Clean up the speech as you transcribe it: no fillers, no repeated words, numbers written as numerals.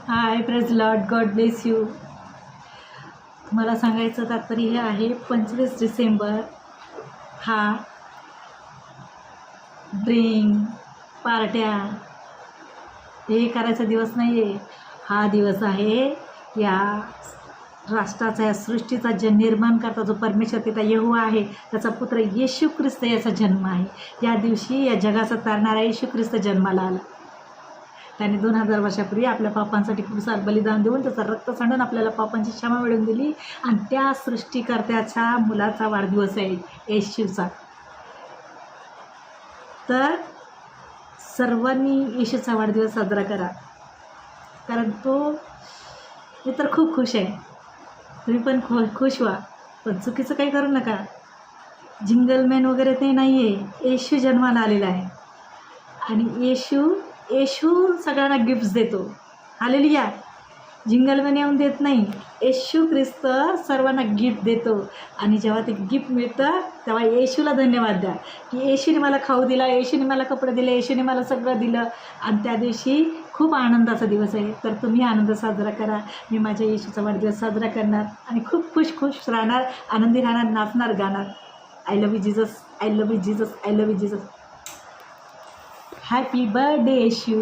High praise Lord, God bless you. मला सांगायचं तात्पर्य हे आहे, 25 डिसेंबर हा ड्रिंक पार्ट्या हे करायचा दिवस नाही आहे. हा दिवस आहे या राष्ट्राचा, या सृष्टीचा निर्माण करता जो परमेश्वर पिता यहोवा आहे, त्याचा पुत्र येशू ख्रिस्त याचा जन्म आहे. या दिवशी या जगाचा तारणारा येशू ख्रिस्त जन्माला आला. त्याने 2000 वर्षापूर्वी आपल्या पापांसाठी क्रूसावर बलिदान देऊन त्याचं रक्त सांडून आपल्याला पापांची क्षमा मिळवून दिली. आणि त्या सृष्टीकर्त्याच्या मुलाचा वाढदिवस आहे येशूचा. तर सर्वांनी येशूचा वाढदिवस साजरा करा, कारण मी तर खूप खुश आहे. तुम्ही पण खुश व्हा, पण चुकीचं काही करू नका. जिंगलमॅन वगैरे ते नाही आहे. येशू जन्माला आलेला आहे आणि येशू सगळ्यांना गिफ्ट्स देतो. हालेलुया. जिंगलमॅन येऊन देत नाही, येशू ख्रिस्त सर्वांना गिफ्ट देतो. आणि जेव्हा ते गिफ्ट मिळतं तेव्हा येशूला धन्यवाद द्या की येशूने मला खाऊ दिला, येशूने मला कपडे दिले, येशूने मला सगळं दिलं. आणि त्या दिवशी खूप आनंदाचा दिवस आहे. तर तुम्ही आनंद साजरा करा. मी माझ्या येशूचा वाढदिवस साजरा करणार आणि खूप खुश राहणार, आनंदी राहणार, नाचणार, गाणार. I love you Jesus, I love you Jesus, I love you Jesus. Happy birthday Yeshu.